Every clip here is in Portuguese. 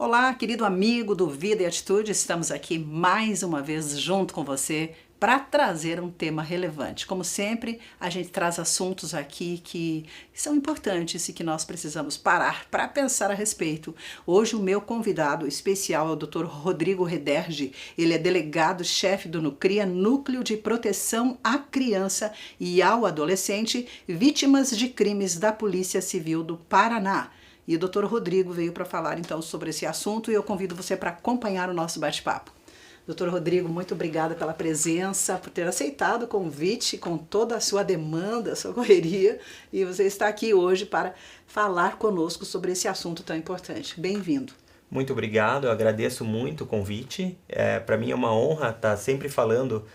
Olá, querido amigo do Vida e Atitude, estamos aqui mais uma vez junto com você para trazer um tema relevante. Como sempre, a gente traz assuntos aqui que são importantes e que nós precisamos parar para pensar a respeito. Hoje o meu convidado especial é o Dr. Rodrigo Rederge. Ele é delegado-chefe do NUCRIA, Núcleo de Proteção à Criança e ao Adolescente, vítimas de crimes da Polícia Civil do Paraná. E o Dr. Rodrigo veio para falar então sobre esse assunto e eu convido você para acompanhar o nosso bate-papo. Dr. Rodrigo, muito obrigada pela presença, por ter aceitado o convite com toda a sua demanda, a sua correria, e você está aqui hoje para falar conosco sobre esse assunto tão importante. Bem-vindo. Muito obrigado, eu agradeço muito o convite. Para mim é uma honra estar sempre falando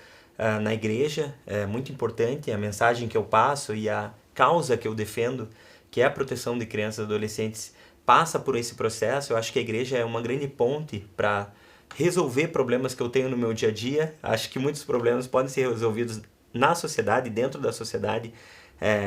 na igreja, é muito importante a mensagem que eu passo e a causa que eu defendo, que é a proteção de crianças e adolescentes, passa por esse processo. Eu acho que a igreja é uma grande ponte para resolver problemas que eu tenho no meu dia a dia. Acho que muitos problemas podem ser resolvidos na sociedade, dentro da sociedade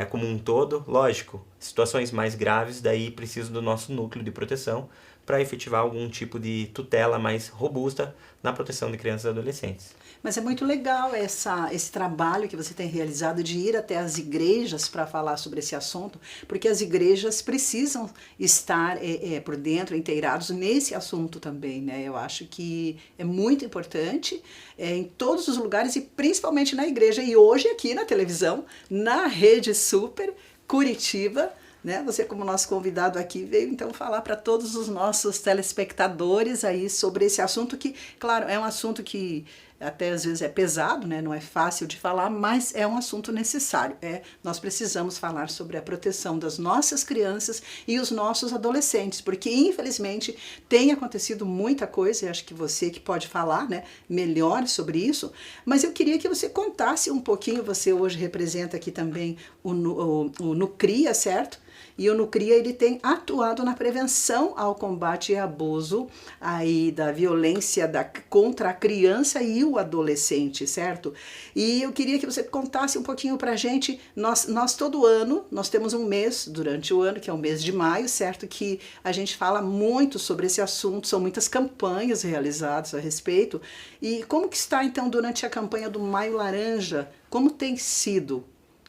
como um todo. Lógico, situações mais graves, daí preciso do nosso núcleo de proteção para efetivar algum tipo de tutela mais robusta na proteção de crianças e adolescentes. Mas é muito legal esse trabalho que você tem realizado de ir até as igrejas para falar sobre esse assunto, porque as igrejas precisam estar por dentro, inteirados nesse assunto também, né? Eu acho que é muito importante em todos os lugares e principalmente na igreja. E hoje aqui na televisão, na Rede Super Curitiba, né? Você, como nosso convidado aqui, veio então falar para todos os nossos telespectadores aí sobre esse assunto que, claro, é um assunto que até às vezes é pesado, né? Não é fácil de falar, mas é um assunto necessário. Nós precisamos falar sobre a proteção das nossas crianças e os nossos adolescentes, porque infelizmente tem acontecido muita coisa, e acho que você que pode falar, né, melhor sobre isso, mas eu queria que você contasse um pouquinho. Você hoje representa aqui também o NUCRIA, certo? E o NUCRIA, ele tem atuado na prevenção ao combate e abuso aí da violência contra a criança e o adolescente, certo? E eu queria que você contasse um pouquinho pra gente. Nós todo ano, nós temos um mês durante o ano, que é o mês de maio, certo? Que a gente fala muito sobre esse assunto, são muitas campanhas realizadas a respeito. E como que está então durante a campanha do Maio Laranja? Como tem sido?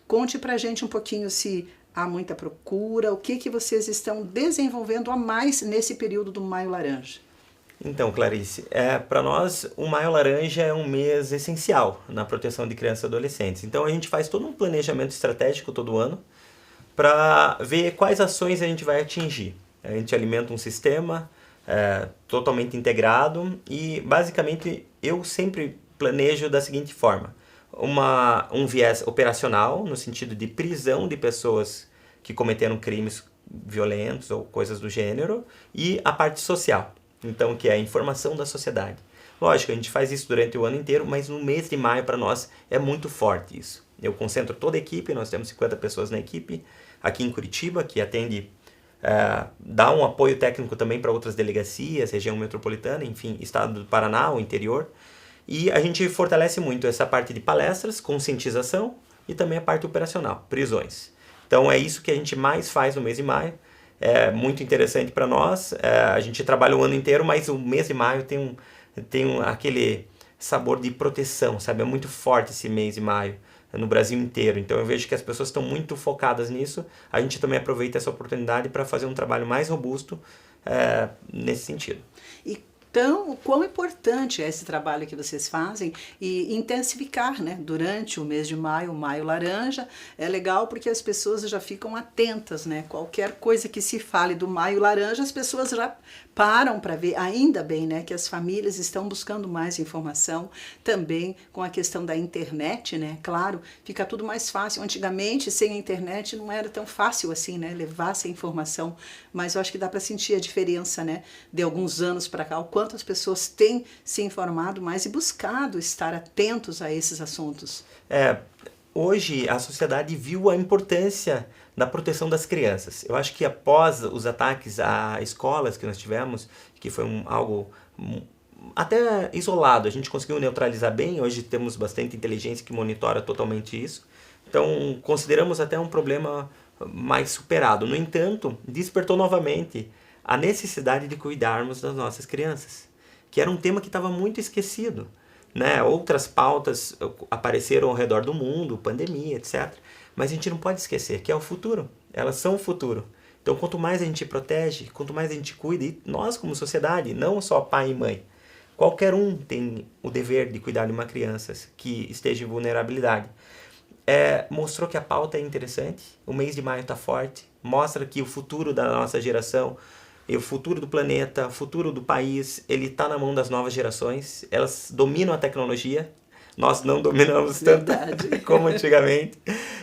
Conte pra gente um pouquinho se há muita procura, o que vocês estão desenvolvendo a mais nesse período do Maio Laranja? Então, Clarice, para nós o Maio Laranja é um mês essencial na proteção de crianças e adolescentes. Então a gente faz todo um planejamento estratégico todo ano para ver quais ações a gente vai atingir. A gente alimenta um sistema totalmente integrado e basicamente eu sempre planejo da seguinte forma: um viés operacional, no sentido de prisão de pessoas que cometeram crimes violentos ou coisas do gênero, e a parte social, então, que é a informação da sociedade. Lógico, a gente faz isso durante o ano inteiro, mas no mês de maio para nós é muito forte isso. Eu concentro toda a equipe, nós temos 50 pessoas na equipe, aqui em Curitiba, que atende, dá um apoio técnico também para outras delegacias, região metropolitana, enfim, estado do Paraná, o interior. E a gente fortalece muito essa parte de palestras, conscientização e também a parte operacional, prisões. Então é isso que a gente mais faz no mês de maio. É muito interessante para nós. A gente trabalha o ano inteiro, mas o mês de maio tem aquele sabor de proteção, sabe? É muito forte esse mês de maio no Brasil inteiro. Então eu vejo que as pessoas estão muito focadas nisso. A gente também aproveita essa oportunidade para fazer um trabalho mais robusto nesse sentido. Então, o quão importante é esse trabalho que vocês fazem e intensificar, né? Durante o mês de maio, o Maio Laranja, é legal porque as pessoas já ficam atentas, né? Qualquer coisa que se fale do Maio Laranja, as pessoas já param para ver. Ainda bem, né, que as famílias estão buscando mais informação, também com a questão da internet, né? Claro, fica tudo mais fácil. Antigamente, sem a internet, não era tão fácil assim, né, levar essa informação, mas eu acho que dá para sentir a diferença, né, de alguns anos para cá, o quanto as pessoas têm se informado mais e buscado estar atentos a esses assuntos. Hoje a sociedade viu a importância da proteção das crianças. Eu acho que após os ataques a escolas que nós tivemos, que foi algo até isolado, a gente conseguiu neutralizar bem. Hoje temos bastante inteligência que monitora totalmente isso. Então consideramos até um problema mais superado. No entanto, despertou novamente a necessidade de cuidarmos das nossas crianças, que era um tema que estava muito esquecido, né? Outras pautas apareceram ao redor do mundo, pandemia, etc. Mas a gente não pode esquecer que é o futuro, elas são o futuro. Então, quanto mais a gente protege, quanto mais a gente cuida, e nós como sociedade, não só pai e mãe, qualquer um tem o dever de cuidar de uma criança que esteja em vulnerabilidade. Mostrou que a pauta é interessante, o mês de maio está forte, mostra que o futuro da nossa geração, e o futuro do planeta, o futuro do país, ele está na mão das novas gerações, elas dominam a tecnologia, nós não dominamos tanto como antigamente,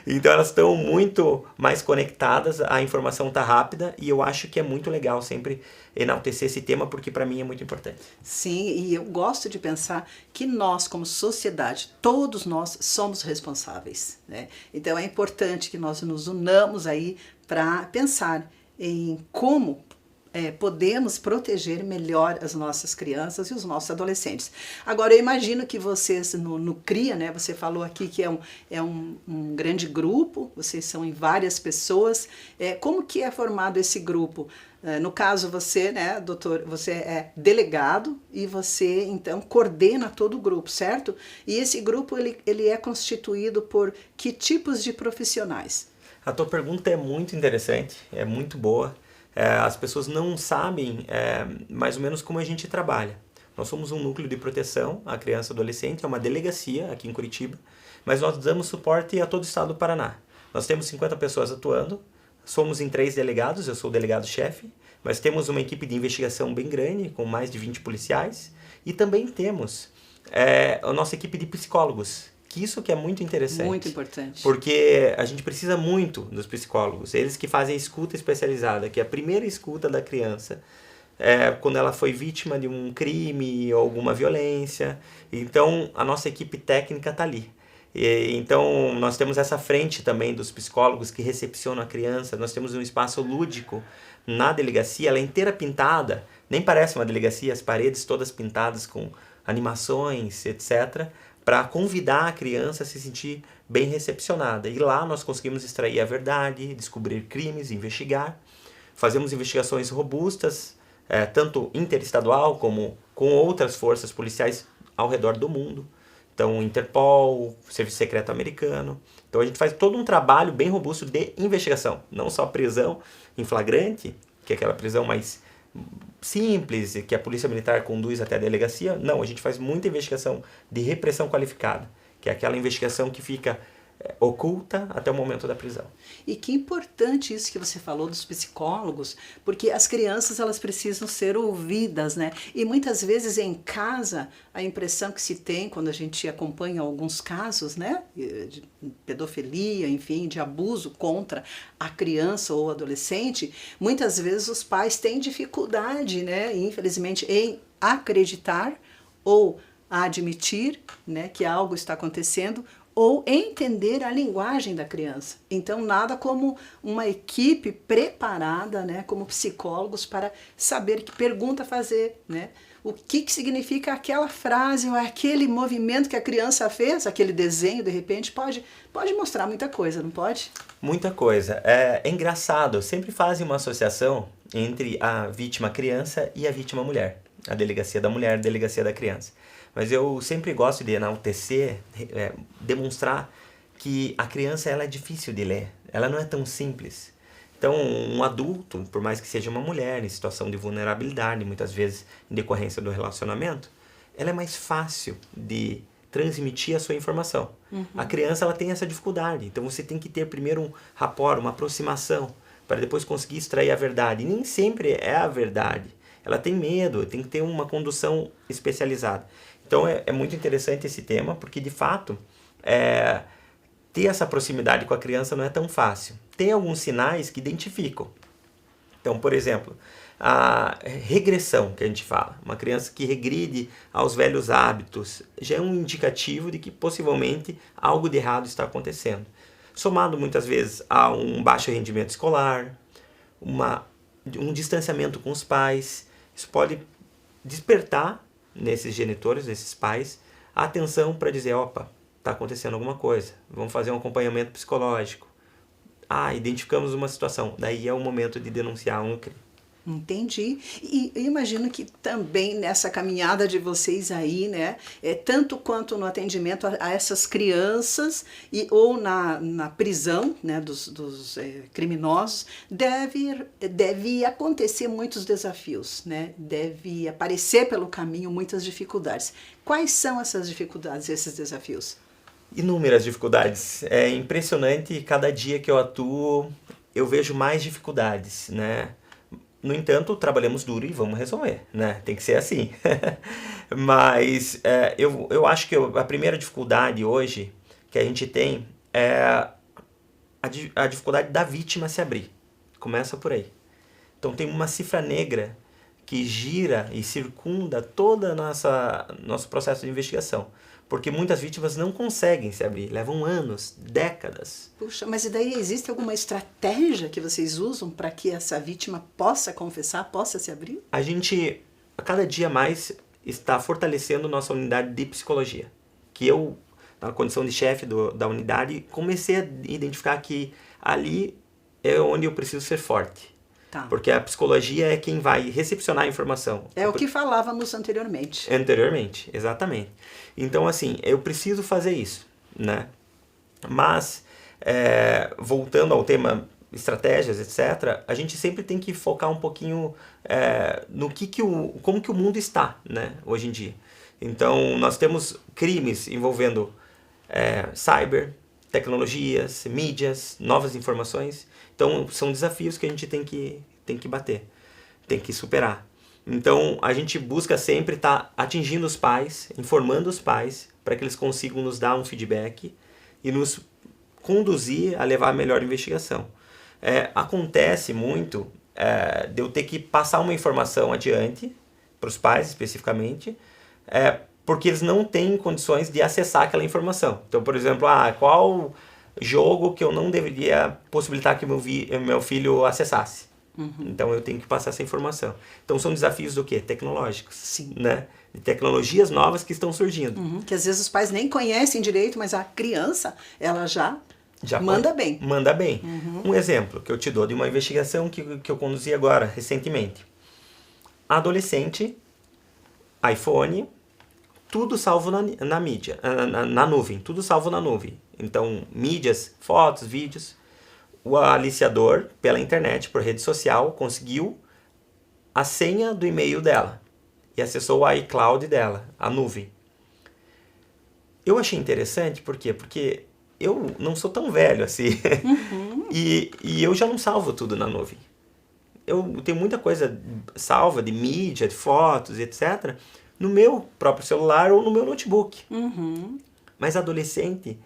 então elas estão muito mais conectadas, a informação está rápida e eu acho que é muito legal sempre enaltecer esse tema porque para mim é muito importante. Sim, e eu gosto de pensar que nós como sociedade, todos nós somos responsáveis, né? Então é importante que nós nos unamos aí para pensar em como podemos proteger melhor as nossas crianças e os nossos adolescentes. Agora, eu imagino que vocês no CRIA, né, você falou aqui que é um grande grupo, vocês são em várias pessoas. Como que é formado esse grupo? No caso, você, né, doutor, você é delegado e você, então, coordena todo o grupo, certo? E esse grupo, ele é constituído por que tipos de profissionais? A tua pergunta é muito interessante, é muito boa. As pessoas não sabem mais ou menos como a gente trabalha. Nós somos um núcleo de proteção à criança e adolescente, é uma delegacia aqui em Curitiba, mas nós damos suporte a todo o estado do Paraná. Nós temos 50 pessoas atuando, somos em 3 delegados, eu sou o delegado-chefe, mas temos uma equipe de investigação bem grande, com mais de 20 policiais, e também temos a nossa equipe de psicólogos, que isso que é muito interessante. Muito importante. Porque a gente precisa muito dos psicólogos. Eles que fazem a escuta especializada, que é a primeira escuta da criança, quando ela foi vítima de um crime ou alguma violência. Então, a nossa equipe técnica está ali. Então, nós temos essa frente também dos psicólogos que recepcionam a criança. Nós temos um espaço lúdico na delegacia, ela é inteira pintada. Nem parece uma delegacia, as paredes todas pintadas com animações, etc., para convidar a criança a se sentir bem recepcionada. E lá nós conseguimos extrair a verdade, descobrir crimes, investigar. Fazemos investigações robustas, tanto interestadual como com outras forças policiais ao redor do mundo. Então, Interpol, Serviço Secreto Americano. Então, a gente faz todo um trabalho bem robusto de investigação. Não só prisão em flagrante, que é aquela prisão mais simples, que a polícia militar conduz até a delegacia. Não, a gente faz muita investigação de repressão qualificada, que é aquela investigação que fica oculta até o momento da prisão. E que importante isso que você falou dos psicólogos, porque as crianças elas precisam ser ouvidas, né? E muitas vezes em casa a impressão que se tem quando a gente acompanha alguns casos, né, de pedofilia, enfim, de abuso contra a criança ou adolescente, muitas vezes os pais têm dificuldade, né, infelizmente, em acreditar ou admitir, né, que algo está acontecendo, ou entender a linguagem da criança. Então, nada como uma equipe preparada, né, como psicólogos, para saber que pergunta fazer, né? O que significa aquela frase ou aquele movimento que a criança fez, aquele desenho, de repente, pode mostrar muita coisa, não pode? Muita coisa. É engraçado, sempre fazem uma associação entre a vítima criança e a vítima mulher. A delegacia da mulher, a delegacia da criança. Mas eu sempre gosto de enaltecer, demonstrar que a criança ela é difícil de ler, ela não é tão simples. Então, um adulto, por mais que seja uma mulher em situação de vulnerabilidade, muitas vezes em decorrência do relacionamento, ela é mais fácil de transmitir a sua informação. Uhum. A criança ela tem essa dificuldade, então você tem que ter primeiro um rapport, uma aproximação, para depois conseguir extrair a verdade. E nem sempre é a verdade. Ela tem medo, tem que ter uma condução especializada. Então é muito interessante esse tema, porque de fato ter essa proximidade com a criança não é tão fácil. Tem alguns sinais que identificam. Então, por exemplo, a regressão que a gente fala, uma criança que regride aos velhos hábitos, já é um indicativo de que possivelmente algo de errado está acontecendo. Somado muitas vezes a um baixo rendimento escolar, um distanciamento com os pais, isso pode despertar nesses genitores, nesses pais, a atenção para dizer, opa, está acontecendo alguma coisa, vamos fazer um acompanhamento psicológico. Identificamos uma situação, daí é o momento de denunciar um crime. Entendi. E eu imagino que também nessa caminhada de vocês aí, né, tanto quanto no atendimento a essas crianças ou na prisão, né, dos criminosos, deve acontecer muitos desafios, né? Deve aparecer pelo caminho muitas dificuldades. Quais são essas dificuldades, esses desafios? Inúmeras dificuldades. É impressionante, cada dia que eu atuo, eu vejo mais dificuldades, né? No entanto, trabalhamos duro e vamos resolver, né? Tem que ser assim. Mas eu acho que a primeira dificuldade hoje que a gente tem é a dificuldade da vítima se abrir. Começa por aí. Então tem uma cifra negra que gira e circunda todo nosso processo de investigação. Porque muitas vítimas não conseguem se abrir, levam anos, décadas. Puxa, mas e daí existe alguma estratégia que vocês usam para que essa vítima possa confessar, possa se abrir? A gente, a cada dia mais, está fortalecendo nossa unidade de psicologia. Que eu, na condição de chefe da unidade, comecei a identificar que ali é onde eu preciso ser forte. Tá. Porque a psicologia é quem vai recepcionar a informação. É o que falávamos anteriormente. Anteriormente, exatamente. Então, assim, eu preciso fazer isso, né? Mas, voltando ao tema estratégias, etc., a gente sempre tem que focar um pouquinho no como que o mundo está, né, hoje em dia. Então, nós temos crimes envolvendo cyber, tecnologias, mídias, novas informações. Então, são desafios que a gente tem que bater, tem que superar. Então, a gente busca sempre estar atingindo os pais, informando os pais, para que eles consigam nos dar um feedback e nos conduzir a levar a melhor investigação. Acontece muito de eu ter que passar uma informação adiante, para os pais especificamente, porque eles não têm condições de acessar aquela informação. Então, por exemplo, qual jogo que eu não deveria possibilitar que meu filho acessasse? Uhum. Então, eu tenho que passar essa informação. Então, são desafios do quê? Tecnológicos. Sim. Né? De tecnologias novas que estão surgindo. Uhum. Que às vezes os pais nem conhecem direito, mas a criança, ela já manda bem. Manda bem. Uhum. Um exemplo que eu te dou de uma investigação que eu conduzi agora, recentemente. Adolescente, iPhone, tudo salvo na mídia, na nuvem, tudo salvo na nuvem. Então, mídias, fotos, vídeos. O aliciador, pela internet, por rede social, conseguiu a senha do e-mail dela e acessou o iCloud dela, a nuvem. Eu achei interessante, por quê? Porque eu não sou tão velho assim. Uhum. e eu já não salvo tudo na nuvem. Eu tenho muita coisa salva de mídia, de fotos, etc., no meu próprio celular ou no meu notebook. Uhum. Mas adolescente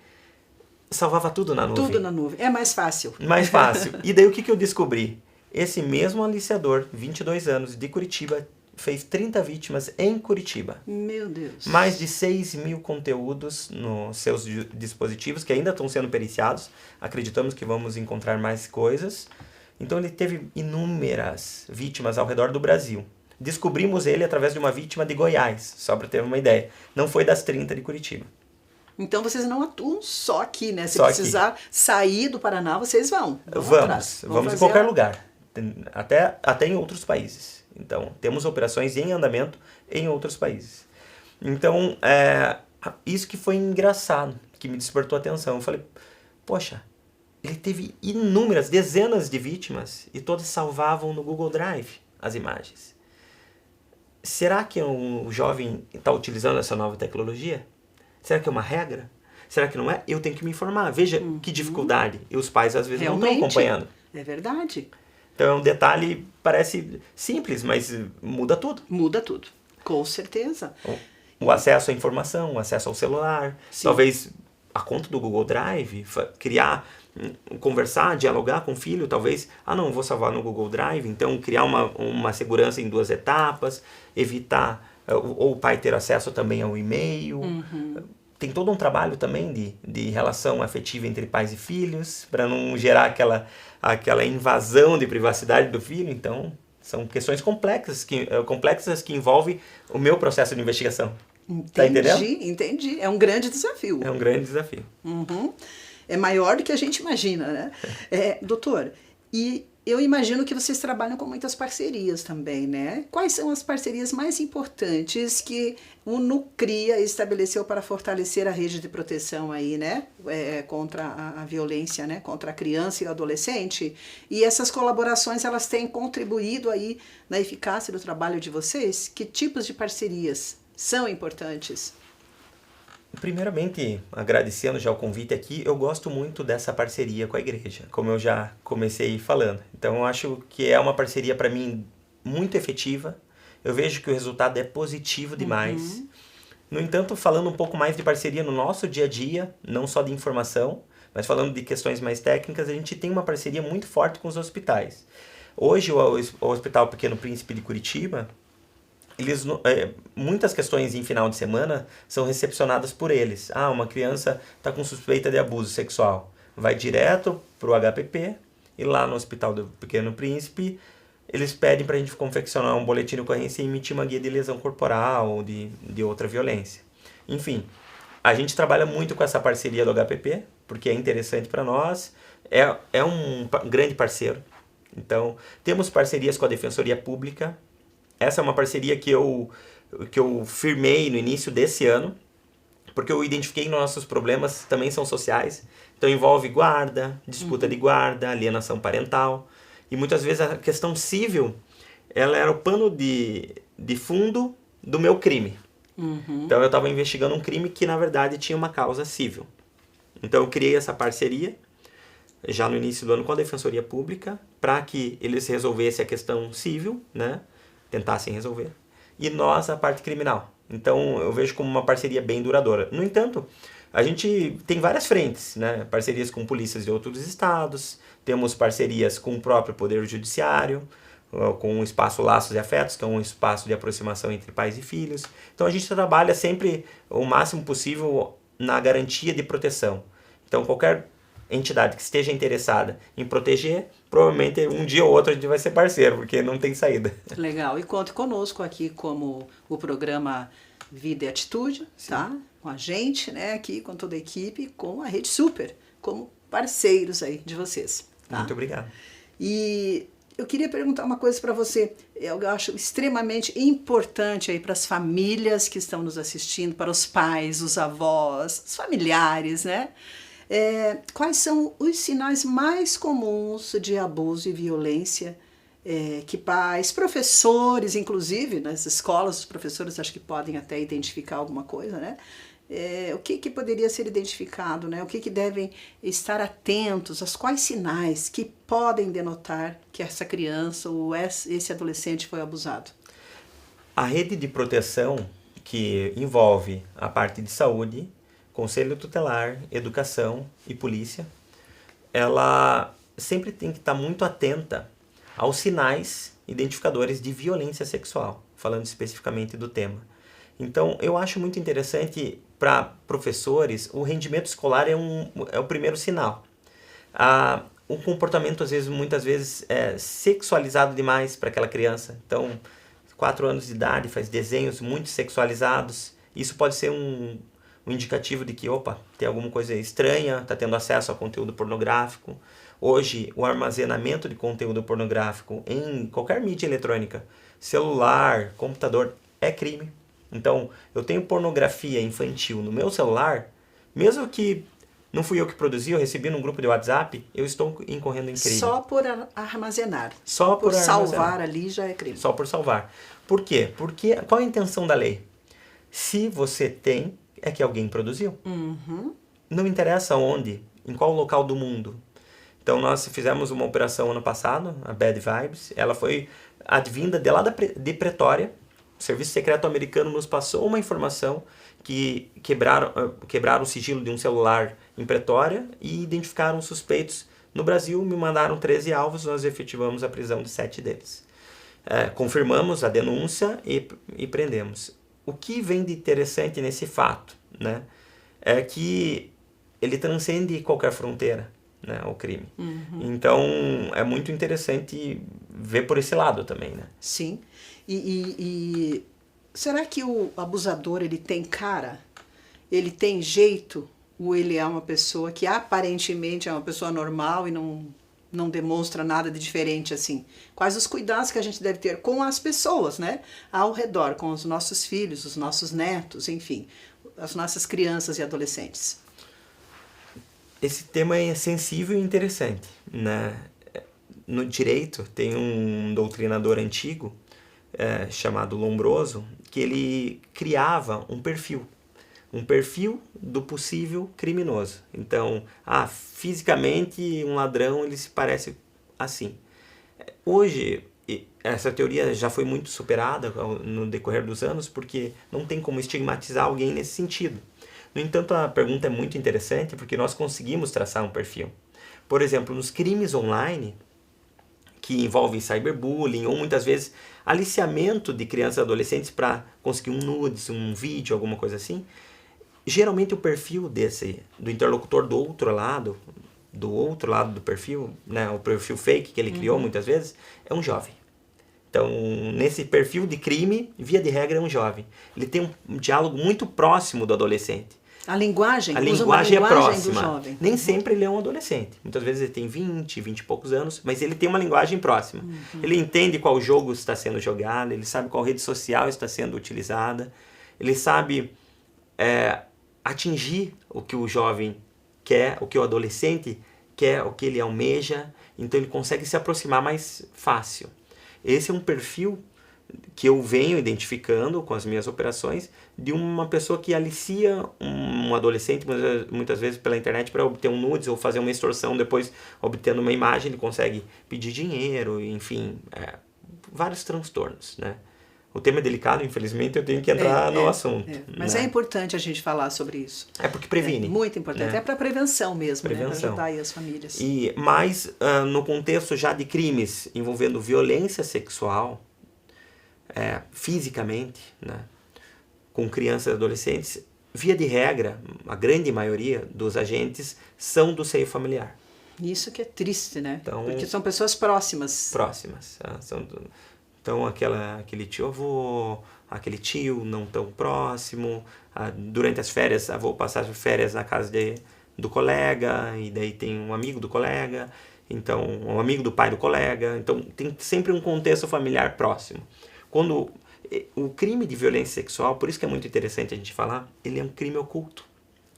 salvava tudo na nuvem. Tudo na nuvem. É mais fácil. Mais fácil. E daí o que eu descobri? Esse mesmo aliciador, 22 anos, de Curitiba, fez 30 vítimas em Curitiba. Meu Deus. Mais de 6.000 conteúdos nos seus dispositivos, que ainda estão sendo periciados. Acreditamos que vamos encontrar mais coisas. Então ele teve inúmeras vítimas ao redor do Brasil. Descobrimos ele através de uma vítima de Goiás, só para ter uma ideia. Não foi das 30 de Curitiba. Então vocês não atuam só aqui, né? Se só precisar aqui. Sair do Paraná, vocês vão. Vamos em qualquer lugar. Até em outros países. Então, temos operações em andamento em outros países. Então, isso que foi engraçado, que me despertou a atenção. Eu falei, poxa, ele teve inúmeras, dezenas de vítimas e todas salvavam no Google Drive as imagens. Será que um jovem está utilizando essa nova tecnologia? Será que é uma regra? Será que não é? Eu tenho que me informar. Veja que dificuldade. E os pais, às vezes, realmente, não estão acompanhando. É verdade. Então, é um detalhe, parece simples, mas muda tudo. Muda tudo, com certeza. O acesso à informação, o acesso ao celular. Sim. Talvez a conta do Google Drive, conversar, dialogar com o filho, talvez, não vou salvar no Google Drive, então criar uma segurança em 2 etapas, evitar, ou o pai ter acesso também ao e-mail. Uhum. Tem todo um trabalho também de relação afetiva entre pais e filhos, para não gerar aquela invasão de privacidade do filho. Então, são questões complexas que envolvem o meu processo de investigação. Tá entendendo? Entendi. É um grande desafio. É um grande desafio. Uhum. É maior do que a gente imagina, né? Doutor, E eu imagino que vocês trabalham com muitas parcerias também, né? Quais são as parcerias mais importantes que o Nucria estabeleceu para fortalecer a rede de proteção aí, né? Contra a violência, né? Contra a criança e o adolescente? E essas colaborações, elas têm contribuído aí na eficácia do trabalho de vocês? Que tipos de parcerias são importantes? Primeiramente, agradecendo já o convite aqui, eu gosto muito dessa parceria com a igreja, como eu já comecei falando. Então, eu acho que é uma parceria para mim muito efetiva. Eu vejo que o resultado é positivo demais. No entanto, falando um pouco mais de parceria no nosso dia a dia, não só de informação, mas falando de questões mais técnicas, a gente tem uma parceria muito forte com os hospitais. Hoje, o Hospital Pequeno Príncipe de Curitiba, muitas questões em final de semana são recepcionadas por eles. Uma criança está com suspeita de abuso sexual. Vai direto para o HPP e lá no Hospital do Pequeno Príncipe eles pedem para a gente confeccionar um boletim de ocorrência e emitir uma guia de lesão corporal ou de outra violência. Enfim, a gente trabalha muito com essa parceria do HPP, porque é interessante para nós, é um grande parceiro. Então, temos parcerias com a Defensoria Pública. Essa é uma parceria que eu firmei no início desse ano, porque eu identifiquei que nossos problemas também são sociais. Então envolve guarda, disputa de guarda, alienação parental. E muitas vezes a questão civil, ela era o pano de fundo do meu crime. Então eu estava investigando um crime que na verdade tinha uma causa civil. Então eu criei essa parceria já no início do ano com a Defensoria Pública para que eles resolvessem a questão civil, né? Tentassem resolver, e nós a parte criminal. Então eu vejo como uma parceria bem duradoura. No entanto, a gente tem várias frentes, né? Parcerias com polícias de outros estados, temos parcerias com o próprio Poder Judiciário, com o Espaço Laços e Afetos, que é um espaço de aproximação entre pais e filhos. Então a gente trabalha sempre o máximo possível na garantia de proteção. Então qualquer entidade que esteja interessada em proteger, provavelmente um dia ou outro a gente vai ser parceiro, porque não tem saída. Legal. E conte conosco aqui como o programa Vida e Atitude, tá? Com a gente, né? Aqui com toda a equipe, com a Rede Super, como parceiros aí de vocês. Tá? Muito obrigado. E eu queria perguntar uma coisa para você. Eu acho extremamente importante aí para as famílias que estão nos assistindo, para os pais, os avós, os familiares, né? Quais são os sinais mais comuns de abuso e violência que pais, professores, inclusive, nas escolas, os professores acho que podem até identificar alguma coisa, né? O que poderia ser identificado, né? O que devem estar atentos, as quais sinais que podem denotar que essa criança ou esse adolescente foi abusado? A rede de proteção que envolve a parte de saúde, Conselho Tutelar, Educação e Polícia, ela sempre tem que estar muito atenta aos sinais identificadores de violência sexual, falando especificamente do tema. Então, eu acho muito interessante para professores, o rendimento escolar é o primeiro sinal. O comportamento, muitas vezes, é sexualizado demais para aquela criança. Então, 4 anos de idade, faz desenhos muito sexualizados. Isso pode ser um indicativo de que, tem alguma coisa estranha, está tendo acesso a conteúdo pornográfico. Hoje, o armazenamento de conteúdo pornográfico em qualquer mídia eletrônica, celular, computador, é crime. Então, eu tenho pornografia infantil no meu celular, mesmo que não fui eu que produzi, eu recebi num grupo de WhatsApp, eu estou incorrendo em crime. Só por armazenar. Só por salvar ali já é crime. Só por salvar. Por quê? Porque qual a intenção da lei? Se você tem, é que alguém produziu. Não interessa onde, em qual local do mundo. Então, nós fizemos uma operação ano passado, a Bad Vibes. Ela foi advinda de lá de Pretória. O Serviço Secreto Americano nos passou uma informação que quebraram o sigilo de um celular em Pretória e identificaram suspeitos no Brasil. Me mandaram 13 alvos, nós efetivamos a prisão de 7 deles. Confirmamos a denúncia e prendemos. O que vem de interessante nesse fato, né, é que ele transcende qualquer fronteira, né, o crime. Então, é muito interessante ver por esse lado também, né? Sim. E será que o abusador, ele tem cara? Ele tem jeito? Ou ele é uma pessoa que aparentemente é uma pessoa normal e não não demonstra nada de diferente assim? Quais os cuidados que a gente deve ter com as pessoas, né? Ao redor, com os nossos filhos, os nossos netos, enfim, as nossas crianças e adolescentes. Esse tema é sensível e interessante, né? No direito, tem um doutrinador antigo, chamado Lombroso, que ele criava um perfil do possível criminoso. Então, fisicamente um ladrão ele se parece assim. Hoje, essa teoria já foi muito superada no decorrer dos anos, porque não tem como estigmatizar alguém nesse sentido. No entanto, a pergunta é muito interessante, porque nós conseguimos traçar um perfil. Por exemplo, nos crimes online, que envolvem cyberbullying, ou muitas vezes aliciamento de crianças e adolescentes para conseguir um nudes, um vídeo, alguma coisa assim, geralmente o perfil do interlocutor do outro lado do perfil, né, o perfil fake que ele criou muitas vezes, é um jovem. Então, nesse perfil de crime, via de regra é um jovem. Ele tem um diálogo muito próximo do adolescente. A linguagem é próxima. Do jovem. Nem sempre ele é um adolescente. Muitas vezes ele tem 20 e poucos anos, mas ele tem uma linguagem próxima. Ele entende qual jogo está sendo jogado, ele sabe qual rede social está sendo utilizada, ele sabe atingir o que o jovem quer, o que o adolescente quer, o que ele almeja, então ele consegue se aproximar mais fácil. Esse é um perfil que eu venho identificando com as minhas operações de uma pessoa que alicia um adolescente, muitas vezes pela internet, para obter um nudes ou fazer uma extorsão, depois obtendo uma imagem, ele consegue pedir dinheiro, enfim, vários transtornos, né? O tema é delicado, infelizmente eu tenho que entrar no assunto. Mas né? é importante a gente falar sobre isso. É porque previne. É muito importante. Né? É para prevenção mesmo, prevenção. Né? Para ajudar aí as famílias. Mas no contexto já de crimes envolvendo violência sexual, fisicamente, né, com crianças e adolescentes, via de regra, a grande maioria dos agentes são do seio familiar. Isso que é triste, né? Então, porque são pessoas próximas. Então, aquele tio-avô, aquele tio não tão próximo, durante as férias, vou passar as férias na casa do colega, e daí tem um amigo do colega, então, um amigo do pai do colega, então tem sempre um contexto familiar próximo. Quando o crime de violência sexual, por isso que é muito interessante a gente falar, ele é um crime oculto.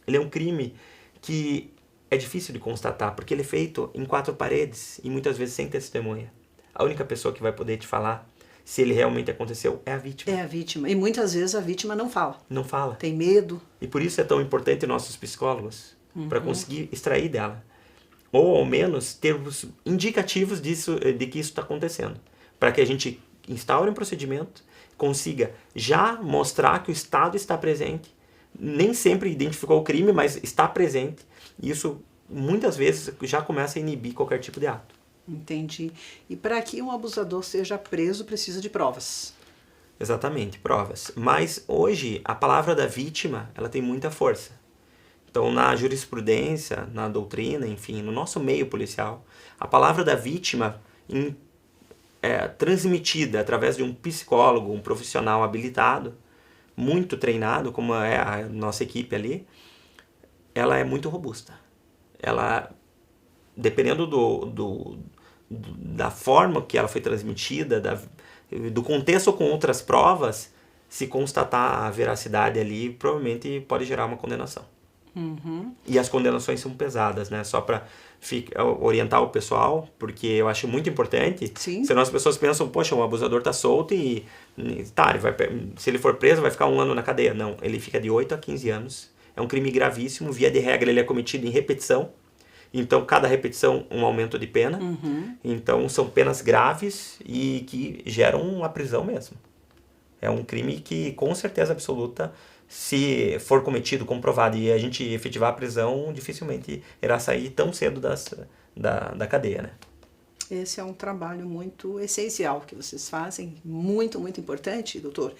Ele é um crime que é difícil de constatar, porque ele é feito em 4 paredes e muitas vezes sem testemunha. A única pessoa que vai poder te falar se ele realmente aconteceu é a vítima. É a vítima. E muitas vezes a vítima não fala. Não fala. Tem medo. E por isso é tão importante nossos psicólogos, para conseguir extrair dela. Ou ao menos termos indicativos de que isso está acontecendo. Para que a gente instaure um procedimento, consiga já mostrar que o Estado está presente. Nem sempre identificou o crime, mas está presente. E isso muitas vezes já começa a inibir qualquer tipo de ato. Entendi. E para que um abusador seja preso, precisa de provas. Exatamente, provas. Mas hoje a palavra da vítima ela tem muita força. Então na jurisprudência, na doutrina, enfim, no nosso meio policial, a palavra da vítima transmitida através de um psicólogo, um profissional habilitado, muito treinado, como é a nossa equipe ali, ela é muito robusta. Ela, dependendo da forma que ela foi transmitida, do contexto com outras provas, se constatar a veracidade ali, provavelmente pode gerar uma condenação. E as condenações são pesadas, né? Só para orientar o pessoal, porque eu acho muito importante. Sim. Senão as pessoas pensam, poxa, o abusador está solto e se ele for preso vai ficar 1 ano na cadeia. Não, ele fica de 8 a 15 anos. É um crime gravíssimo, via de regra ele é cometido em repetição. Então, cada repetição, um aumento de pena. Então, são penas graves e que geram a prisão mesmo. É um crime que, com certeza absoluta, se for cometido, comprovado e a gente efetivar a prisão, dificilmente irá sair tão cedo da cadeia, né? Esse é um trabalho muito essencial que vocês fazem, muito, muito importante, doutor.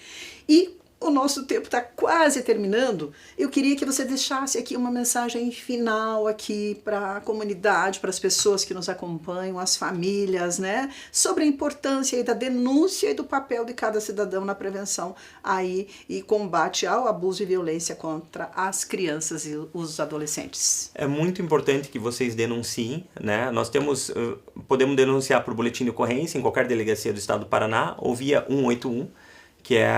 E o nosso tempo está quase terminando. Eu queria que você deixasse aqui uma mensagem final aqui para a comunidade, para as pessoas que nos acompanham, as famílias, né? Sobre a importância aí da denúncia e do papel de cada cidadão na prevenção aí e combate ao abuso e violência contra as crianças e os adolescentes. É muito importante que vocês denunciem, né? Nós podemos denunciar por boletim de ocorrência em qualquer delegacia do estado do Paraná ou via 181, que é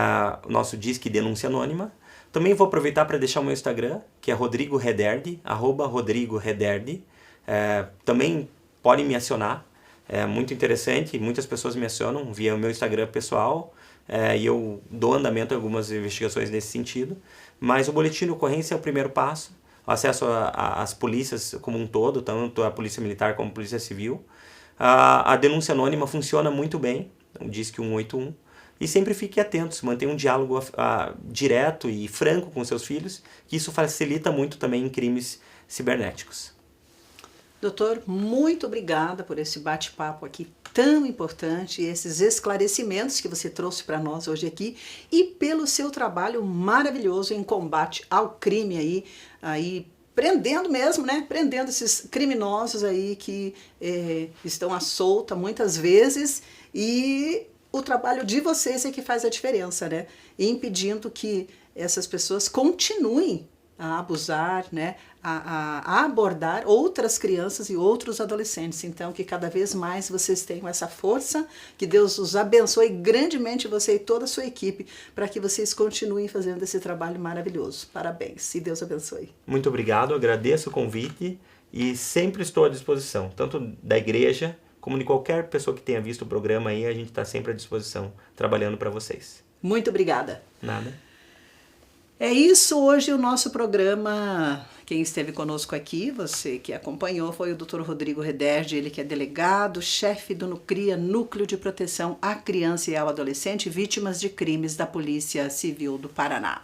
o nosso Disque Denúncia Anônima. Também vou aproveitar para deixar o meu Instagram, que é Rodrigo Rederde, @RodrigoRederde. Também podem me acionar, é muito interessante, muitas pessoas me acionam via o meu Instagram pessoal, e eu dou andamento a algumas investigações nesse sentido. Mas o boletim de ocorrência é o primeiro passo, o acesso às polícias como um todo, tanto a Polícia Militar como a Polícia Civil. A denúncia anônima funciona muito bem, o Disque 181. E sempre fique atentos, mantenha um diálogo direto e franco com seus filhos, que isso facilita muito também em crimes cibernéticos. Doutor, muito obrigada por esse bate-papo aqui tão importante, esses esclarecimentos que você trouxe para nós hoje aqui e pelo seu trabalho maravilhoso em combate ao crime aí prendendo mesmo, né? Prendendo esses criminosos aí que estão à solta muitas vezes e o trabalho de vocês é que faz a diferença, né? Impedindo que essas pessoas continuem a abusar, né? A abordar outras crianças e outros adolescentes. Então, que cada vez mais vocês tenham essa força, que Deus os abençoe grandemente, você e toda a sua equipe, para que vocês continuem fazendo esse trabalho maravilhoso. Parabéns e Deus abençoe. Muito obrigado, agradeço o convite e sempre estou à disposição, tanto da igreja como de qualquer pessoa que tenha visto o programa aí, a gente está sempre à disposição, trabalhando para vocês. Muito obrigada. Nada. É isso, hoje o nosso programa, quem esteve conosco aqui, você que acompanhou, foi o Dr. Rodrigo Rederde, ele que é delegado, chefe do NUCRIA, Núcleo de Proteção à Criança e ao Adolescente, vítimas de crimes da Polícia Civil do Paraná.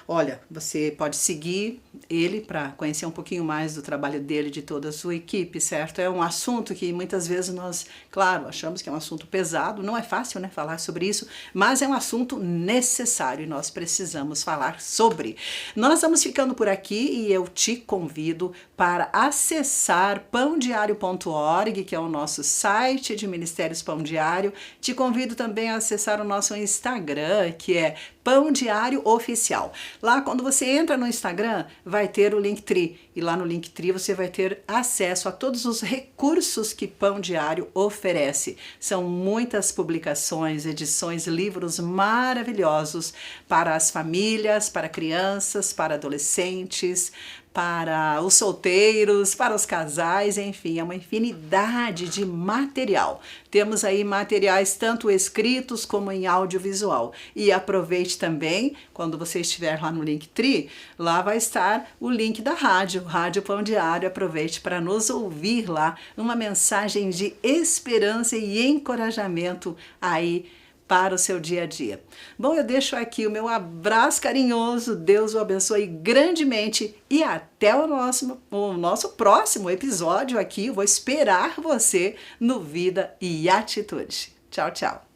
Olha, você pode seguir ele para conhecer um pouquinho mais do trabalho dele, de toda a sua equipe, certo? É um assunto que muitas vezes nós, claro, achamos que é um assunto pesado, não é fácil, né, falar sobre isso, mas é um assunto necessário e nós precisamos falar sobre. Nós vamos ficando por aqui e eu te convido para acessar pãodiario.org, que é o nosso site de Ministérios Pão Diário. Te convido também a acessar o nosso Instagram, que é Pão Diário Oficial. Lá, quando você entra no Instagram, vai ter o Linktree. E lá no Linktree você vai ter acesso a todos os recursos que Pão Diário oferece. São muitas publicações, edições, livros maravilhosos para as famílias, para crianças, para adolescentes, para os solteiros, para os casais, enfim, é uma infinidade de material. Temos aí materiais tanto escritos como em audiovisual. E aproveite também, quando você estiver lá no Linktree, lá vai estar o link da rádio, Rádio Pão Diário. Aproveite para nos ouvir lá, uma mensagem de esperança e encorajamento aí para o seu dia a dia. Bom, eu deixo aqui o meu abraço carinhoso, Deus o abençoe grandemente e até o nosso próximo episódio aqui. Eu vou esperar você no Vida e Atitude. Tchau, tchau.